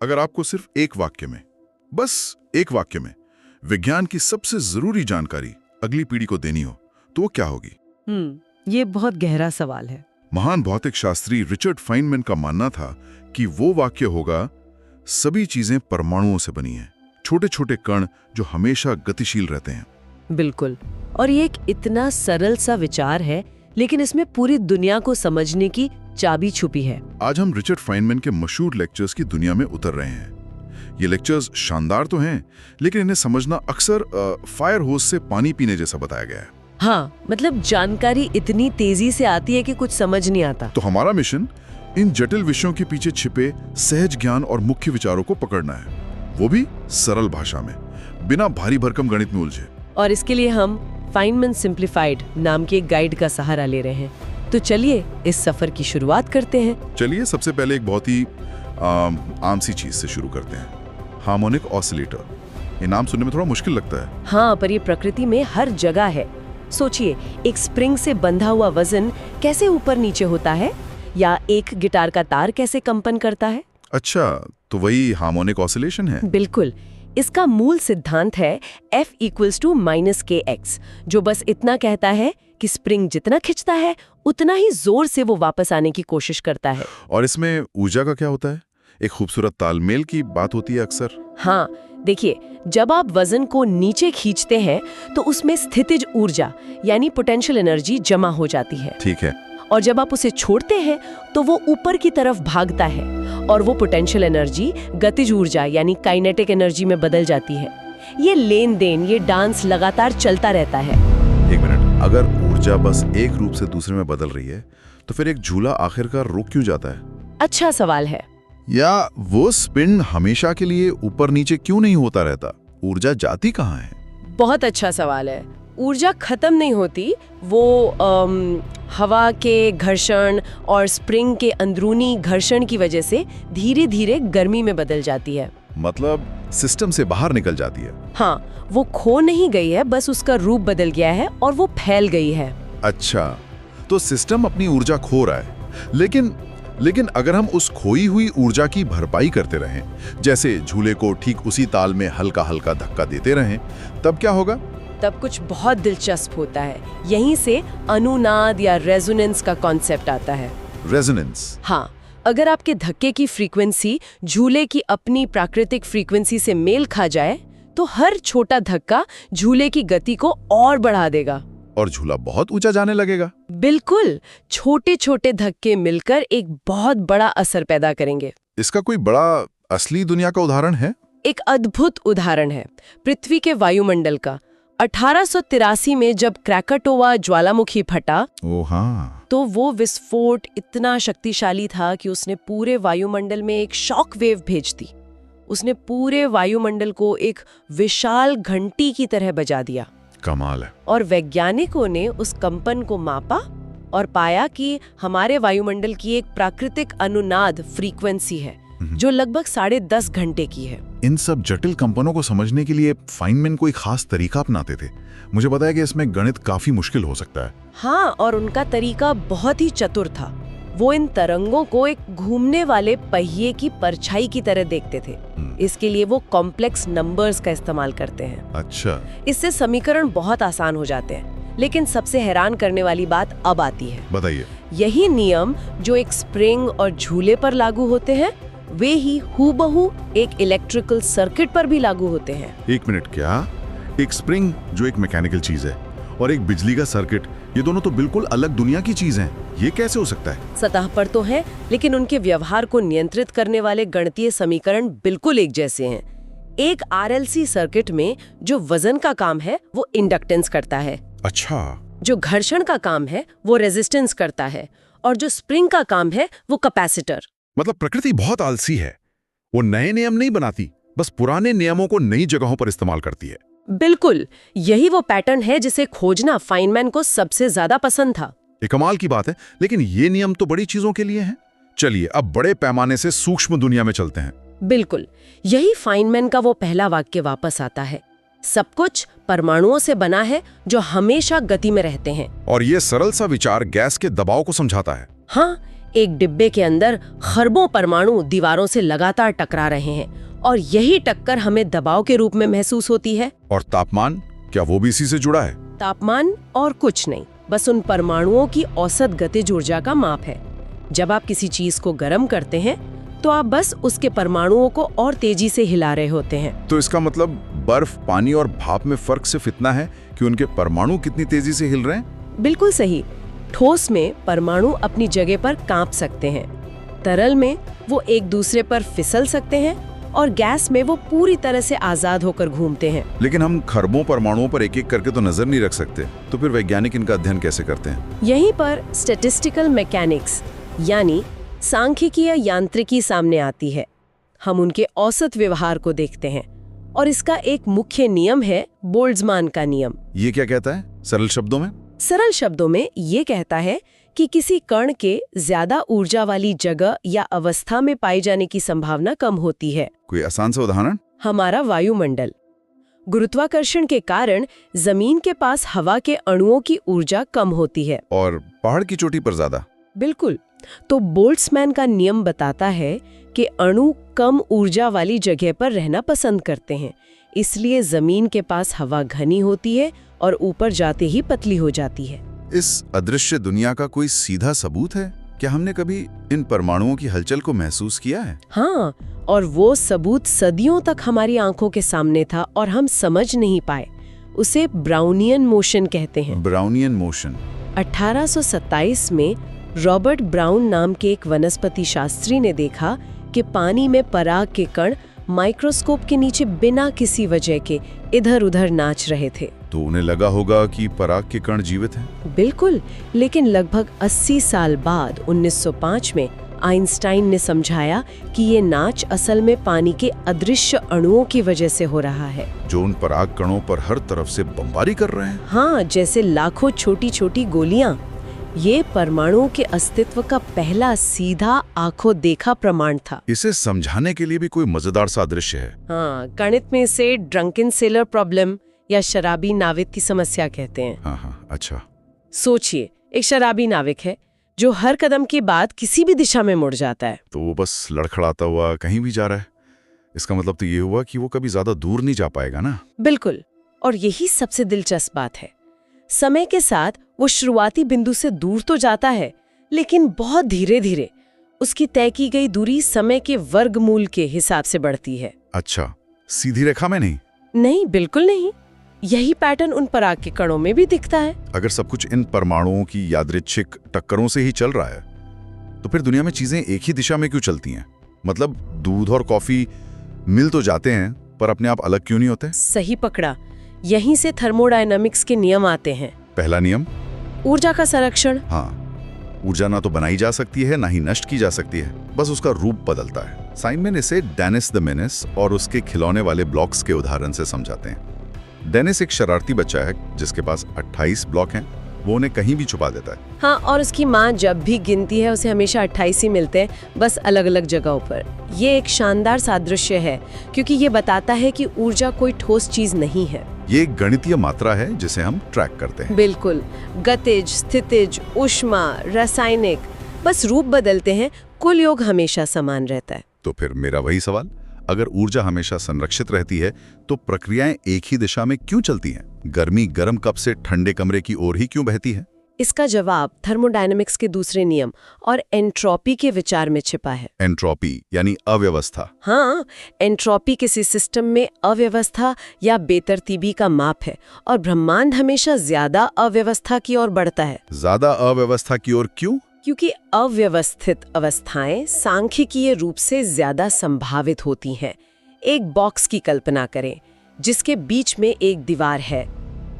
अगर आपको सिर्फ एक वाक्य में, बस एक वाक्य में विज्ञान की सबसे जरूरी जानकारी अगली पीढ़ी को देनी हो तो वो क्या होगी? ये बहुत गहरा सवाल है। महान भौतिक शास्त्री रिचर्ड फाइनमैन का मानना था कि वो वाक्य होगा, सभी चीजें परमाणुओं से बनी हैं, छोटे छोटे कण जो हमेशा गतिशील रहते हैं। बिल्कुल, और ये एक इतना सरल सा विचार है, लेकिन इसमें पूरी दुनिया को समझने की चाबी छुपी है। आज हम रिचर्ड फाइनमैन के मशहूर लेक्चर्स की दुनिया में उतर रहे हैं। ये लेक्चर्स शानदार तो हैं, लेकिन इन्हें समझना अक्सर फायर होस से पानी पीने जैसा बताया गया है। हाँ, मतलब जानकारी इतनी तेजी से आती है कि कुछ समझ नहीं आता। तो हमारा मिशन इन जटिल विषयों के पीछे छिपे सहज ज्ञान और मुख्य विचारों को पकड़ना है, वो भी सरल भाषा में, बिना भारी भरकम गणित में उलझे। और इसके लिए हम फाइनमैन सिंप्लीफाइड नाम के एक गाइड का सहारा ले रहे हैं। तो चलिए इस सफर की शुरुआत करते हैं। चलिए सबसे पहले एक बहुत ही आम सी चीज से शुरू करते हैं, हार्मोनिक ऑसिलेटर। ये नाम सुनने में थोड़ा मुश्किल लगता है। हाँ, पर ये प्रकृति में हर जगह है। सोचिए, एक स्प्रिंग से बंधा हुआ वजन कैसे ऊपर नीचे होता है, या एक गिटार का तार कैसे कंपन करता है। अच्छा, तो वही हार्मोनिक ऑसिलेशन है। बिल्कुल, इसका मूल सिद्धांत है F = -kx, जो बस इतना कहता है कि स्प्रिंग जितना खिंचता है उतना ही जोर से वो वापस आने की कोशिश करता है। और इसमें ऊर्जा का क्या होता है? एक खूबसूरत तालमेल की बात होती है अक्सर। हाँ, देखिए, जब आप वजन को नीचे खींचते हैं तो उसमें स्थितिज ऊर्जा यानी पोटेंशियल एनर्जी जमा हो जाती है। ठीक है। और जब आप उसे छोड़ते हैं तो वो ऊपर की तरफ भागता है और वो पोटेंशियल एनर्जी गतिज ऊर्जा यानी काइनेटिक एनर्जी में बदल जाती है। ये लेन देन, ये डांस लगातार चलता रहता है। एक मिनट, अगर ऊर्जा बस एक रूप से दूसरे में बदल रही है तो फिर एक झूला आखिरकार रुक क्यों जाता है? अच्छा सवाल है। या वो स्पिन हमेशा के लिए ऊपर नीचे क्यों नहीं होता रहता? ऊर्जा जाती कहाँ है? बहुत अच्छा सवाल है। ऊर्जा खत्म नहीं होती, वो हवा के घर्षण और स्प्रिंग के अंदरूनी घर्षण की वजह से धीरे धीरे गर्मी में बदल जाती है। मतलब सिस्टम से बाहर निकल जाती है। हाँ, वो खो नहीं गई है, बस उसका रूप बदल गया है और वो फैल गई है। अच्छा, तो सिस्टम अपनी ऊर्जा खो रहा है, लेकिन अगर हम उस खोई हुई ऊर्जा की भरपाई करते रहें, जैसे झूले को ठीक उसी ताल में हल्का हल्का धक्का देते रहें, तब क्या होगा? तब कुछ बहुत दिलचस्प होता है। यहीं से अनुनाद या रेजोनेंस का कॉन्सेप्ट आता है। रेजोनेंस? हाँ, अगर आपके धक्के की फ्रीक्वेंसी झूले की अपनी प्राकृतिक फ्रीक्वेंसी से मेल खा जाए तो हर छोटा धक्का झूले की गति को और बढ़ा देगा और झूला बहुत ऊंचा जाने लगेगा। बिल्कुल, छोटे छोटे धक्के मिलकर एक बहुत बड़ा असर पैदा करेंगे। इसका कोई बड़ा असली दुनिया का उदाहरण है? एक अद्भुत उदाहरण है पृथ्वी के वायुमंडल का। 1883 में जब क्रैकाटोवा ज्वालामुखी फटा, तो वो विस्फोट इतना शक्तिशाली था कि उसने पूरे वायुमंडल में एक शॉक वेव भेज दी। उसने पूरे वायुमंडल को एक विशाल घंटी की तरह बजा दिया। कमाल है। और वैज्ञानिकों ने उस कंपन को मापा और पाया कि हमारे वायुमंडल की एक प्राकृतिक अनुनाद फ्रीक्वेंसी है जो लगभग 10.5 घंटे की है। इन सब जटिल कंपनों को समझने के लिए फाइनमैन कोई खास तरीका अपनाते थे। मुझे पता है कि इसमें गणित काफी मुश्किल हो सकता है। हाँ, और उनका तरीका बहुत ही चतुर था। वो इन तरंगों को एक घूमने वाले पहिए की परछाई की तरह देखते थे। इसके लिए वो कॉम्प्लेक्स नंबर्स का इस्तेमाल करते हैं। अच्छा। इससे समीकरण बहुत आसान हो जाते हैं। लेकिन सबसे हैरान करने वाली बात अब आती है। बताइए। यही नियम जो एक स्प्रिंग और झूले पर लागू होते हैं, वे ही हूबहू एक इलेक्ट्रिकल सर्किट पर भी लागू होते हैं। एक मिनट, क्या एक स्प्रिंग जो एक मैकेनिकल चीज है और एक बिजली का सर्किट, ये दोनों तो बिल्कुल अलग दुनिया की चीज हैं। ये कैसे हो सकता है? सतह पर तो है, लेकिन उनके व्यवहार को नियंत्रित करने वाले गणितीय समीकरण बिल्कुल एक जैसे हैं। एक RLC सर्किट में जो वजन का काम है वो इंडक्टेंस करता है। अच्छा। जो घर्षण का काम है वो रेजिस्टेंस करता है, और जो स्प्रिंग का काम है वो कैपेसिटर। मतलब प्रकृति बहुत आलसी है। वो नए नियम नहीं बनाती, बस पुराने नियमों को नई जगहों पर इस्तेमाल करती है। बिल्कुल, यही वो पैटर्न है जिसे खोजना फाइनमैन को सबसे ज्यादा पसंद था। ये कमाल की बात है, लेकिन ये नियम तो बड़ी चीजों के लिए हैं। चलिए अब बड़े पैमाने से सूक्ष्म दुनिया में चलते हैं। बिल्कुल, यही फाइनमैन का वो पहला वाक्य वापस आता है। सब कुछ परमाणुओं से बना है जो हमेशा गति में रहते हैं। और ये सरल सा विचार गैस के दबाव को समझाता है। हाँ, एक डिब्बे के अंदर खरबों परमाणु दीवारों से लगातार टकरा रहे हैं और यही टक्कर हमें दबाव के रूप में महसूस होती है। और तापमान, क्या वो भी इसी से जुड़ा है? तापमान और कुछ नहीं, बस उन परमाणुओं की औसत गतिज ऊर्जा का माप है। जब आप किसी चीज को गर्म करते हैं तो आप बस उसके परमाणुओं को और तेजी से हिला रहे होते हैं। तो इसका मतलब बर्फ, पानी और भाप में फर्क सिर्फ इतना है कि उनके परमाणु कितनी तेजी से हिल रहे हैं? बिल्कुल सही। ठोस में परमाणु अपनी जगह पर कांप सकते हैं, तरल में वो एक दूसरे पर फिसल सकते हैं और गैस में वो पूरी तरह से आजाद होकर घूमते हैं। लेकिन हम खरबों परमाणुओं पर एक एक करके तो नजर नहीं रख सकते, तो फिर वैज्ञानिक इनका अध्ययन कैसे करते हैं? यहीं पर स्टैटिस्टिकल मैकेनिक्स यानी सांख्यिकीय यांत्रिकी सामने आती है। हम उनके औसत व्यवहार को देखते हैं और इसका एक मुख्य नियम है बोल्ट्जमान का नियम। ये क्या कहता है सरल शब्दों में? सरल शब्दों में ये कहता है कि किसी कण के ज्यादा ऊर्जा वाली जगह या अवस्था में पाए जाने की संभावना कम होती है। कोई आसान सा उदाहरण? हमारा वायुमंडल। गुरुत्वाकर्षण के कारण जमीन के पास हवा के अणुओं की ऊर्जा कम होती है और पहाड़ की चोटी पर ज्यादा। बिल्कुल। तो बोल्ट्जमान का नियम बताता है कि अणु कम ऊर्जा वाली जगह पर रहना पसंद करते हैं, इसलिए जमीन के पास हवा घनी होती है और ऊपर जाते ही पतली हो जाती है। इस अदृश्य दुनिया का कोई सीधा सबूत है? क्या हमने कभी इन परमाणुओं की हलचल को महसूस किया है? हाँ, और वो सबूत सदियों तक हमारी आंखों के सामने था और हम समझ नहीं पाए। उसे ब्राउनियन मोशन कहते हैं। Brownian motion. 1827 में रॉबर्ट ब्राउन नाम के एक वनस्पति शास्त्री ने देखा कि पानी में पराग के कण माइक्रोस्कोप के नीचे बिना किसी वजह के इधर उधर नाच रहे थे। तो उन्हें लगा होगा कि पराग के कण जीवित हैं। बिल्कुल, लेकिन लगभग 80 साल बाद 1905 में आइंस्टाइन ने समझाया कि ये नाच असल में पानी के अदृश्य अणुओं की वजह से हो रहा है, जो उन पराग कणों पर हर तरफ से बमबारी कर रहे हैं। हाँ, जैसे लाखों छोटी छोटी गोलियां। ये परमाणुओं के अस्तित्व का पहला सीधा आंखों देखा प्रमाण था। इसे समझाने के लिए भी कोई मजेदार सादृश्य है। हाँ, गणित में इसे ड्रंकन सेलर प्रॉब्लम या शराबी नाविक की समस्या कहते हैं। हाँ, अच्छा। सोचिए, एक शराबी नाविक है जो हर कदम के बाद किसी भी दिशा में मुड़ जाता है। तो वो बस लड़खड़ाता हुआ कहीं भी जा रहा है। इसका मतलब तो ये हुआ कि वो कभी ज्यादा दूर नहीं जा पाएगा ना? बिल्कुल, और यही सबसे दिलचस्प बात है। समय के साथ वो शुरुआती बिंदु से दूर तो जाता है, लेकिन बहुत धीरे धीरे उसकी तय की गई दूरी समय के वर्गमूल के हिसाब से बढ़ती है। अच्छा, सीधी रेखा में नहीं? नहीं, बिल्कुल नहीं। यही पैटर्न उन पराग के कणों में भी दिखता है। अगर सब कुछ इन परमाणुओं की यादृच्छिक टक्करों से ही चल रहा है, तो फिर दुनिया में चीजें एक ही दिशा में क्यों चलती हैं? मतलब दूध और कॉफी मिल तो जाते हैं, पर अपने आप अलग क्यों नहीं होते? सही पकड़ा। यहीं से थर्मोडायनामिक्स के नियम आते हैं। पहला नियम? ऊर्जा का संरक्षण। हाँ, ऊर्जा ना तो बनाई जा सकती है, ना ही नष्ट की जा सकती है, बस उसका रूप बदलता है। साइमन इसे डेनिस द मेनिस और उसके खिलौने वाले ब्लॉक्स के उदाहरण से समझाते हैं। डेनिस एक शरारती बच्चा है जिसके पास 28 ब्लॉक हैं। वो उन्हें कहीं भी छुपा देता है। हाँ, और उसकी माँ जब भी गिनती है उसे हमेशा 28 ही मिलते हैं, बस अलग अलग जगहों पर। ये एक शानदार सादृश्य है क्योंकि ये बताता है कि ऊर्जा कोई ठोस चीज नहीं है। ये एक गणितीय मात्रा है जिसे हम ट्रैक करते हैं। बिल्कुल, गतिज, स्थितिज, ऊष्मा, रासायनिक, बस रूप बदलते हैं, कुल योग हमेशा समान रहता है। तो फिर मेरा वही सवाल, अगर ऊर्जा हमेशा संरक्षित रहती है तो प्रक्रियाएं एक ही दिशा में क्यों चलती हैं? गर्मी गर्म कप से ठंडे कमरे की ओर ही क्यों बहती है? इसका जवाब थर्मोडायनामिक्स के दूसरे नियम और एंट्रोपी के विचार में छिपा है। एंट्रोपी यानी अव्यवस्था। हाँ, एंट्रोपी किसी सिस्टम में अव्यवस्था या बेतरतीबी का माप है और ब्रह्मांड हमेशा ज्यादा अव्यवस्था की ओर बढ़ता है। ज्यादा अव्यवस्था की ओर क्यों? क्योंकि अव्यवस्थित अवस्थाएं सांख्यिकीय रूप से ज्यादा संभावित होती हैं। एक बॉक्स की कल्पना करें जिसके बीच में एक दीवार है,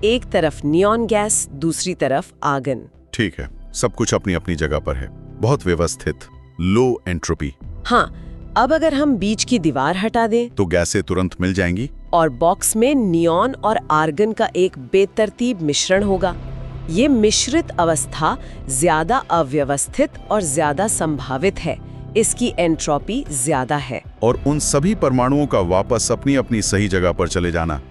एक तरफ नियॉन गैस, दूसरी तरफ आगन। ठीक है, सब कुछ अपनी अपनी जगह पर है, बहुत व्यवस्थित, लो एंट्रोपी। हाँ, अब अगर हम बीच की दीवार हटा दें तो गैसें तुरंत मिल जाएंगी और बॉक्स में नियॉन और आर्गन का एक बेतरतीब मिश्रण होगा। ये मिश्रित अवस्था ज्यादा अव्यवस्थित और ज्यादा संभावित है, इसकी एंट्रोपी ज्यादा है। और उन सभी परमाणुओं का वापस अपनी अपनी सही जगह पर चले जाना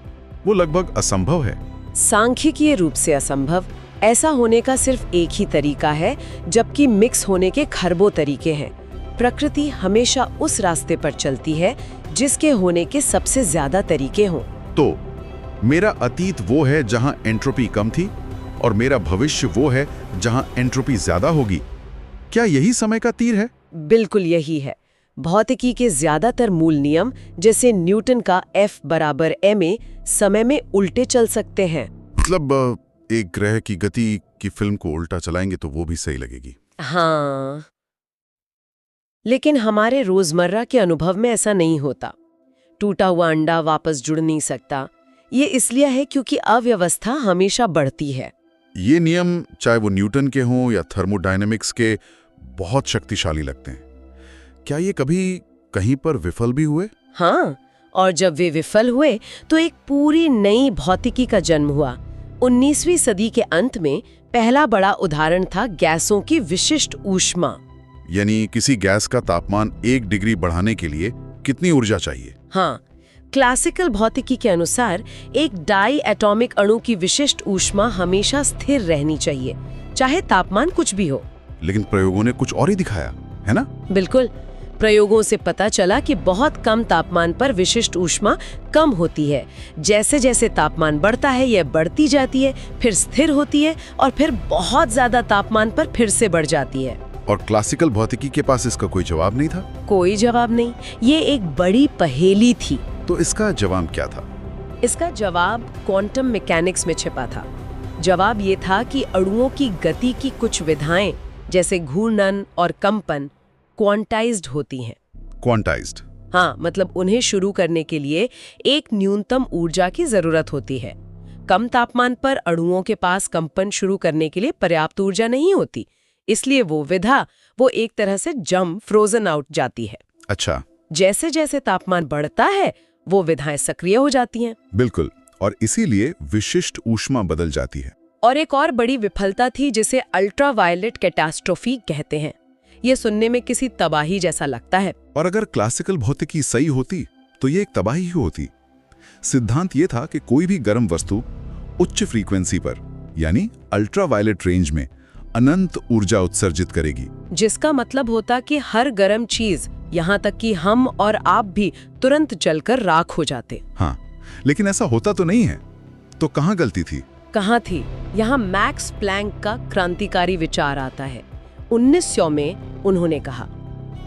वो लगभग असंभव है। सांख्यिकीय रूप से असंभव, ऐसा होने का सिर्फ एक ही तरीका है, जबकि मिक्स होने के खरबों तरीके हैं। प्रकृति हमेशा उस रास्ते पर चलती है जिसके होने के सबसे ज्यादा तरीके हों। तो मेरा अतीत वो है जहां एंट्रोपी कम थी और मेरा भविष्य वो है जहां एंट्रोपी ज्यादा होगी। क्या यही समय का तीर है? बिल्कुल यही है। भौतिकी के ज्यादातर मूल नियम, जैसे न्यूटन का F = ma, समय में उल्टे चल सकते हैं। मतलब एक ग्रह की गति की फिल्म को उल्टा चलाएंगे तो वो भी सही लगेगी। हाँ, लेकिन हमारे रोजमर्रा के अनुभव में ऐसा नहीं होता। टूटा हुआ अंडा वापस जुड़ नहीं सकता। ये इसलिए है क्योंकि अव्यवस्था हमेशा बढ़ती है। ये नियम, चाहे वो न्यूटन के हों या थर्मोडायनेमिक्स के, बहुत शक्तिशाली लगते हैं। क्या ये कभी कहीं पर विफल भी हुए? हाँ, और जब वे विफल हुए तो एक पूरी नई भौतिकी का जन्म हुआ। 19वीं सदी के अंत में पहला बड़ा उदाहरण था गैसों की विशिष्ट ऊष्मा। यानी किसी गैस का तापमान 1 डिग्री बढ़ाने के लिए कितनी ऊर्जा चाहिए? हाँ, क्लासिकल भौतिकी के अनुसार एक डाई एटॉमिक अणु की विशिष्ट ऊष्मा हमेशा स्थिर रहनी चाहिए, चाहे तापमान कुछ भी हो। लेकिन प्रयोगों ने कुछ और ही दिखाया, है ना? बिल्कुल। प्रयोगों से पता चला कि बहुत कम तापमान पर विशिष्ट ऊष्मा कम होती है। जैसे जैसे तापमान बढ़ता है, यह बढ़ती जाती है, फिर स्थिर होती है और फिर बहुत ज्यादा तापमान पर फिर से बढ़ जाती है। और क्लासिकल भौतिकी के पास इसका कोई जवाब नहीं था? कोई जवाब नहीं। ये एक बड़ी पहेली थी। तो इसका जवाब क्या था? इसका जवाब क्वांटम मैकेनिक्स में छिपा था। जवाब ये था कि अणुओं की गति की कुछ विधाएं, जैसे घूर्णन और कंपन, क्वांटाइज्ड होती हैं। क्वांटाइज्ड? हाँ, मतलब उन्हें शुरू करने के लिए एक न्यूनतम ऊर्जा की जरूरत होती है। कम तापमान पर अणुओं के पास कंपन शुरू करने के लिए पर्याप्त ऊर्जा नहीं होती, इसलिए वो विधा एक तरह से फ्रोजन आउट जाती है। अच्छा। जैसे जैसे तापमान बढ़ता है, वो विधाएं सक्रिय हो जाती हैं। बिल्कुल, और इसीलिए विशिष्ट ऊष्मा बदल जाती है। और एक और बड़ी विफलता थी जिसे अल्ट्रावायलेट कैटास्ट्रोफी कहते हैं। ये सुनने में किसी तबाही जैसा लगता है। और अगर क्लासिकल भौतिकी सही होती तो ये एक तबाही ही होती। सिद्धांत ये था कि कोई भी गर्म वस्तु उच्च फ्रीक्वेंसी पर, यानी अल्ट्रावायलेट रेंज में, अनंत ऊर्जा उत्सर्जित करेगी। जिसका मतलब होता कि हर गर्म चीज, यहाँ तक कि हम और आप भी, तुरंत जलकर राख हो जाते। हाँ, लेकिन ऐसा होता तो नहीं है। तो कहाँ गलती थी? कहाँ थी? यहाँ मैक्स प्लैंक का क्रांतिकारी विचार आता है। 1900 में उन्होंने कहा,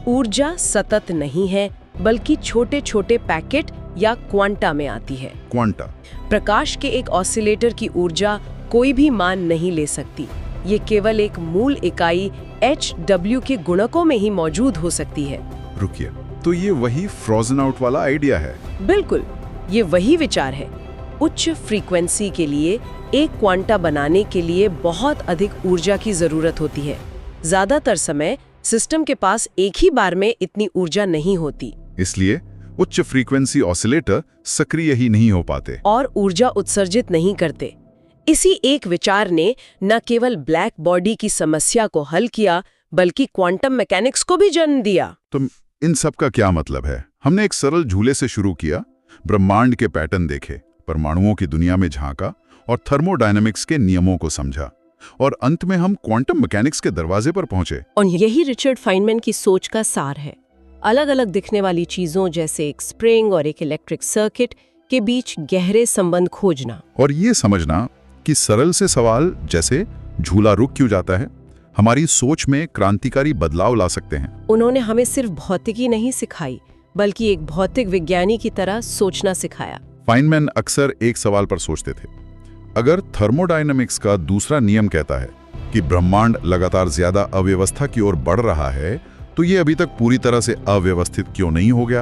ऊर्जा सतत नहीं है, बल्कि छोटे छोटे पैकेट या क्वांटा में आती है। क्वांटा? प्रकाश के एक ऑसिलेटर की ऊर्जा कोई भी मान नहीं ले सकती। ये केवल एक मूल इकाई Hw के गुणकों में ही मौजूद हो सकती है। रुकिए, तो ये वही फ्रोजन आउट वाला आइडिया है? बिल्कुल, ये वही विचार है। उच्च फ्रीक्वेंसी के लिए एक क्वांटा बनाने के लिए बहुत अधिक ऊर्जा की जरूरत होती है। ज्यादातर समय सिस्टम के पास एक ही बार में इतनी ऊर्जा नहीं होती, इसलिए उच्च फ्रीक्वेंसी ऑसिलेटर सक्रिय ही नहीं हो पाते और ऊर्जा उत्सर्जित नहीं करते। इसी एक विचार ने न केवल ब्लैक बॉडी की समस्या को हल किया, बल्कि क्वांटम मैकेनिक्स को भी जन्म दिया। तो इन सब का क्या मतलब है? हमने एक सरल झूले से शुरू किया, ब्रह्मांड के पैटर्न देखे, परमाणुओं की दुनिया में झांका और थर्मोडायनेमिक्स के नियमों को समझा, और अंत में हम क्वांटम मैकेनिक्स के दरवाजे पर पहुंचे। और यही रिचर्ड फाइनमैन की सोच का सार है। अलग अलग दिखने वाली चीजों, जैसे एक स्प्रिंग और एक इलेक्ट्रिक सर्किट, के बीच गहरे संबंध खोजना और ये समझना कि सरल से सवाल जैसे झूला रुक क्यों जाता है, हमारी सोच में क्रांतिकारी बदलाव ला सकते हैं। उन्होंने हमें सिर्फ भौतिकी नहीं सिखाई, बल्कि एक भौतिक विज्ञानी की तरह सोचना सिखाया। फाइनमैन अक्सर एक सवाल पर सोचते थे, अगर थर्मोडायनेमिक्स का दूसरा नियम कहता है कि ब्रह्मांड लगातार ज्यादा अव्यवस्था की ओर बढ़ रहा है, तो ये अभी तक पूरी तरह से अव्यवस्थित क्यों नहीं हो गया?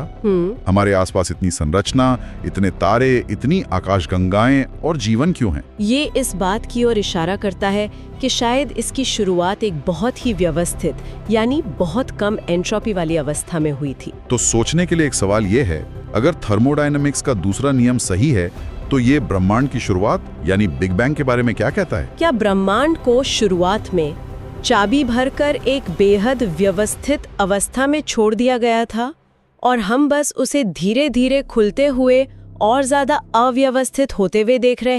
हमारे आसपास इतनी संरचना, इतने तारे, इतनी आकाशगंगाएं और जीवन क्यों है? ये इस बात की ओर इशारा करता है कि शायद इसकी शुरुआत एक बहुत ही व्यवस्थित, यानी बहुत कम एंट्रोपी वाली अवस्था में हुई थी। तो सोचने के लिए एक सवाल ये है, अगर थर्मोडायनेमिक्स का दूसरा नियम सही है, तो ये ब्रह्मांड की शुरुआत यानी बिग बैंग के बारे में क्या कहता है? क्या ब्रह्मांड को शुरुआत में चाबी भरकर एक बेहद व्यवस्थित अवस्था में छोड़ दिया गया था और हम बस उसे धीरे धीरे खुलते हुए और ज्यादा अव्यवस्थित होते हुए देख रहे हैं?